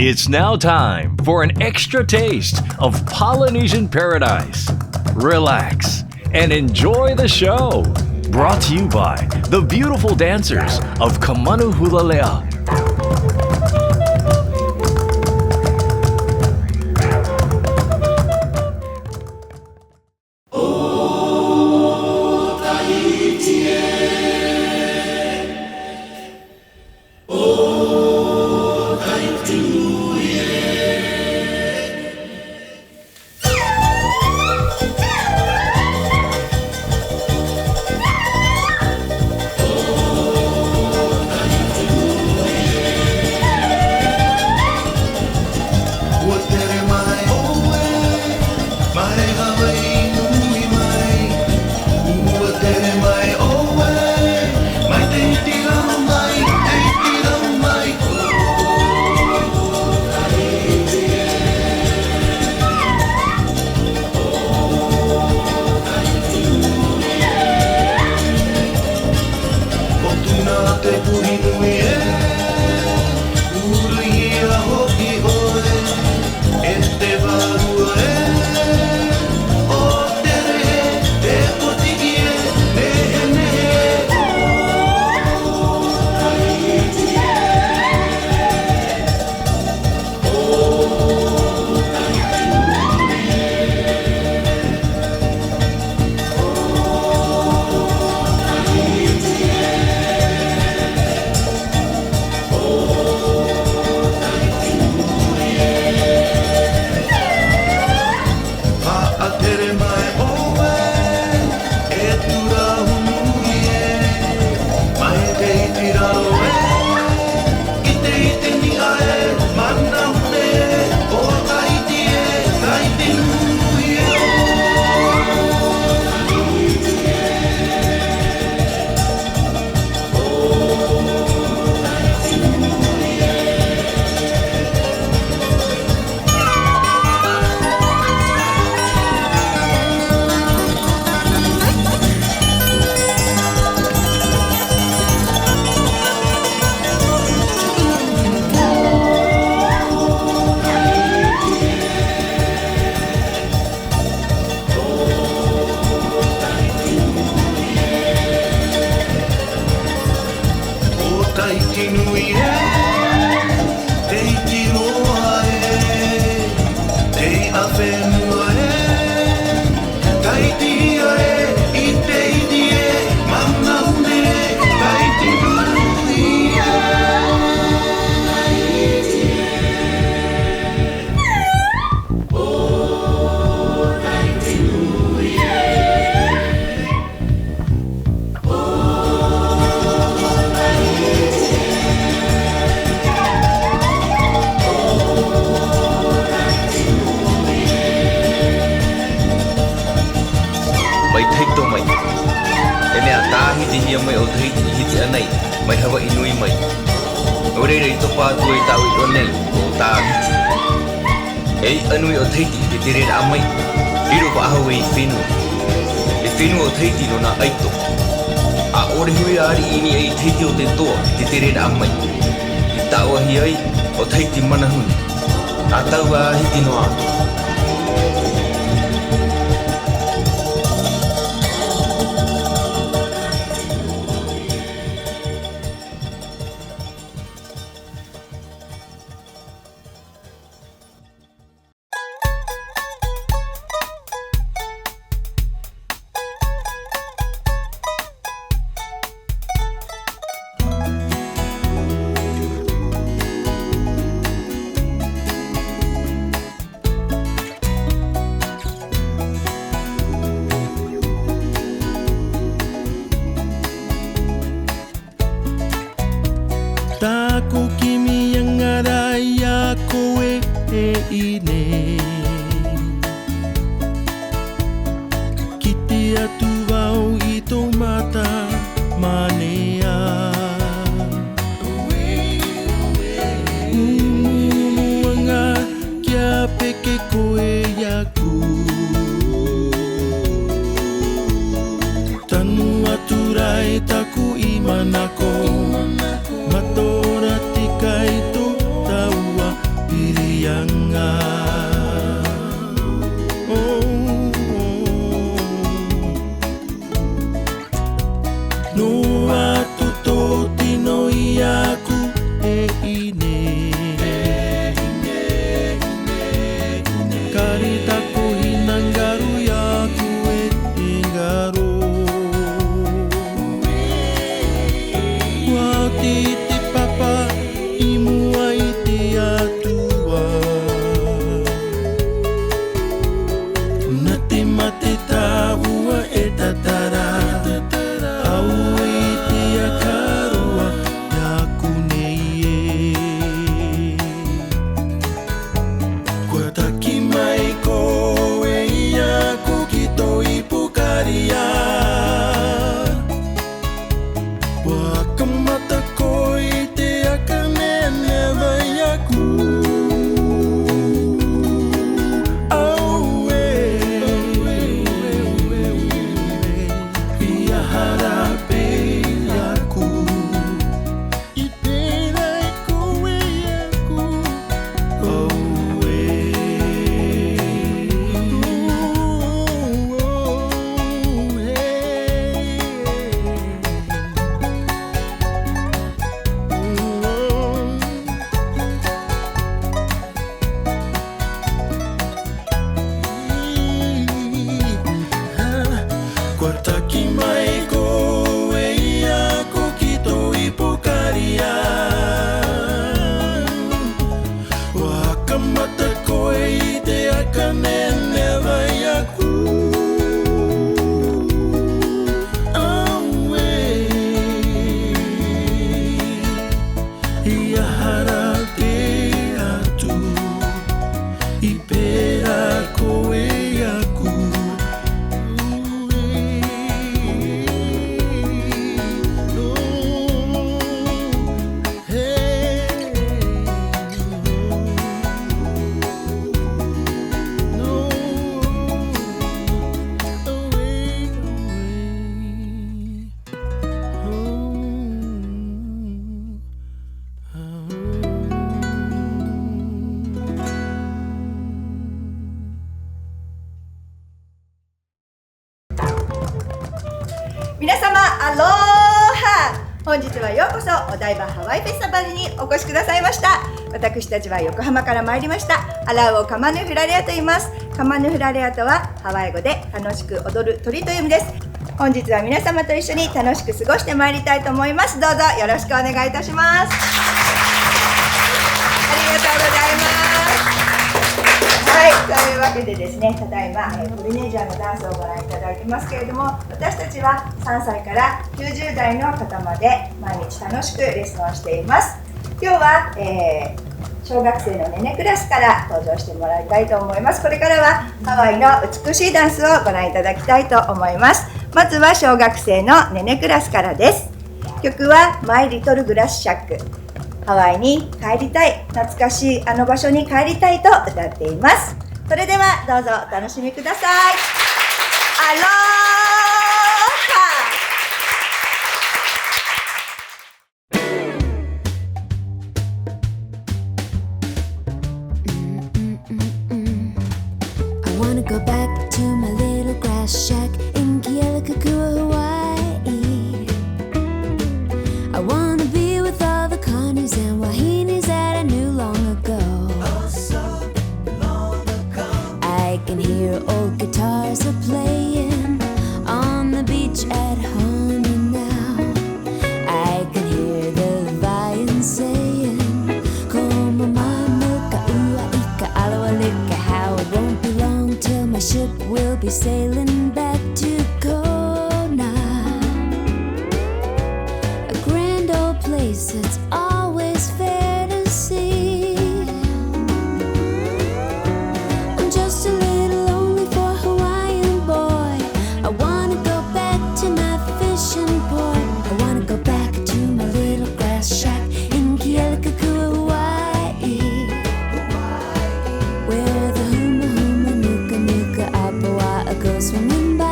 It's now time for an extra taste of Polynesian paradise. Relax and enjoy the show. Brought to you by the beautiful dancers of Kamanuhulalea. Taku kimi yang araya kowe ine Kiti atu wau i tō mata manea Umuanga kia peke koe yaku Tanu atu rai taku imanako Matora tika i tō taua never yaku away ia harake atu ipera koe aku皆様アローハ。本日はようこそお台場ハワイフェスティバルにお越しくださいました。私たちは横浜から参りましたアラウオカマヌフラレアと言います。カマヌフラレアとはハワイ語で楽しく踊る鳥という意味です。本日は皆様と一緒に楽しく過ごしてまいりたいと思います。どうぞよろしくお願いいたします。ありがとうございます。はい、というわけでですね、ただいまポリネージャーのダンスをご覧いただいてますけれども、私たちは3歳から90代の方まで毎日楽しくレッスンをしています。今日は、小学生のネネクラスから登場してもらいたいと思います。これからはハワイの美しいダンスをご覧いただきたいと思います。まずは小学生のネネクラスからです。曲はマイリトルグラスシャック。ハワイに帰りたい、懐かしいあの場所に帰りたいと歌っています。それではどうぞお楽しみください。アローI wanna go back to my little grass shack in Kealakekua, Hawaii. I wanna be with all the Connies and Wahinis that I knew long ago. I can hear old guitars are playing on the beach at Honey now. I can hear the violin saying, Koma manuka ua ika alawalika. How it won't be long till my ship will be sailing back to Kona. A grand old place that's always fair to see. I'm just a little lonely for a Hawaiian boy. I wanna go back to my fishing port. I wanna go back to my little grass shack in Kealakekua, Hawaii, where the huma huma nuka nuka apawa'a go swimming by.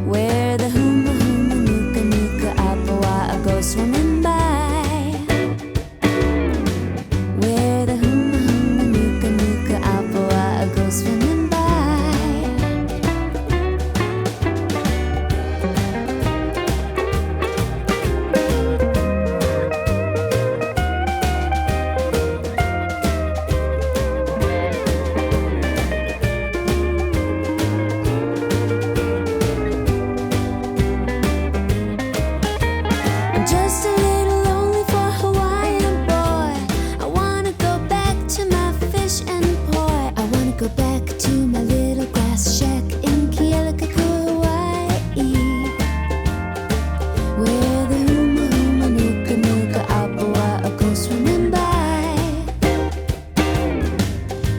Where the huma huma nuka nuka apawa'a go swimming by. Where the huma huma nuka nuka apawa'a go swimming by. I'm just a little lonely for a Hawaiian boy. I wanna go back to my fish and port. I wanna go back to my little grass shack in Kealakekua, Hawaii, where the huma huma nuka nuka apawa'a go swimming by.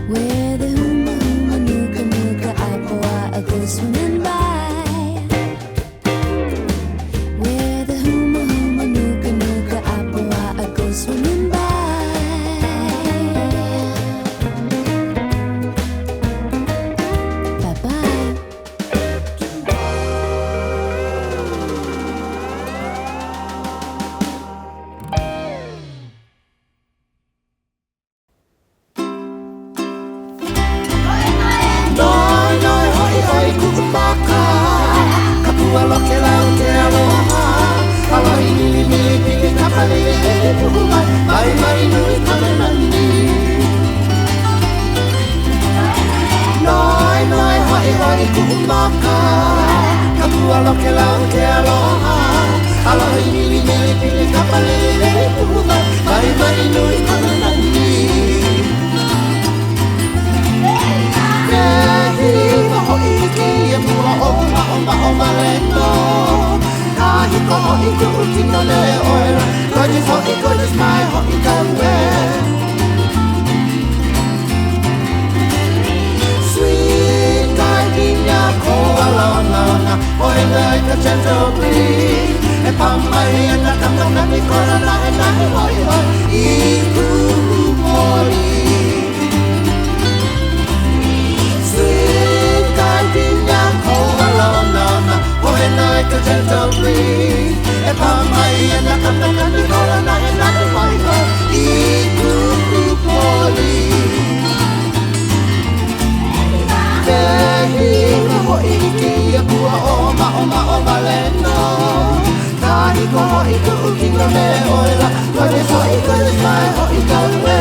Where the huma huma nuka nuka apawa'a go swimming by. Where the huma huma nuka nuka apawa'a go swimming by. Bye-bye. Noi noi hoi hoi kukumaka Kapua loke lau te aloha Hawaii nili nili pili kapali Puhuma mai mai nui kamanani Noi noi hoi hoi kukumaka Kapua loke lau te aloha Hawaii nili nili pili kapali Puhuma mai mai nui kamanani i ku'ukino le oira Gorgeous ho'i, gorgeous mai ho'i kaue Sweet gardenia ko'alona Oi like a gentle breeze E pamai e na kamanani korana e nahi hoi hoi I ku'umori Sweet gardenia ko'alona Oi like a gentle breeze E pamai e na kamanani korana e nahi hoi hoi I ku'umori Kehi ho'i ki a pua o maleno Kahi ko ho'i ku'ukino me oila Gorgeous ho'i, gorgeous mai ho'i kaue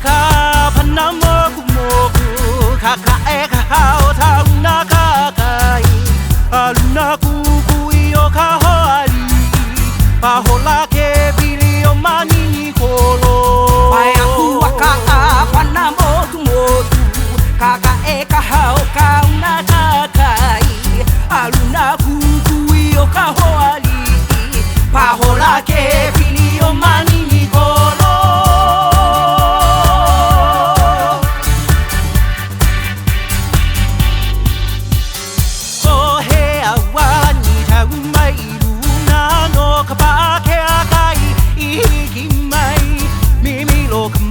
ka pana moku moku kaka e ka hao tau na kakai aluna kukui o ka hoali pahola ke pili o mani ni kolo pai aku waka pana moku moku kaka e ka hao kau na kakai aluna kukui o ka hoali pahola ke pili o mani ni kolo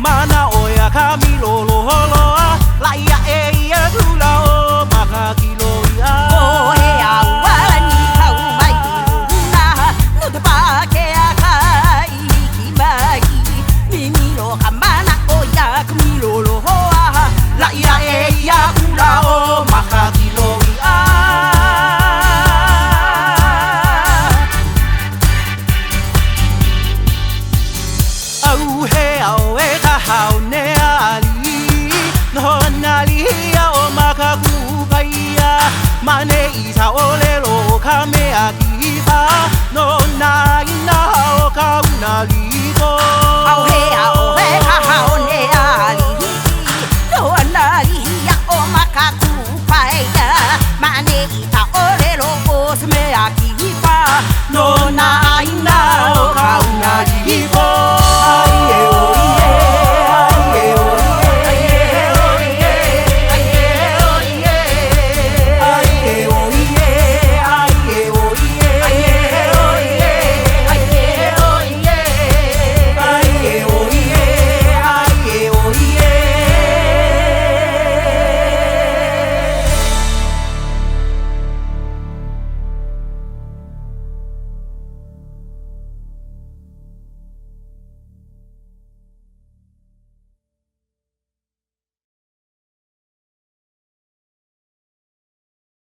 Mana oya kami lolo holoa laia e ia tula o makakilo ia oh he awani kau mai na no te pa ke akai ki mai mimi lo kamana oya kami lolo hoa laia e ia tula o makakilo ia au he au e ka hau ne ali no nali ia o makaku paia mane isa o lelo ka me akipa no na ina o ka una liko au he au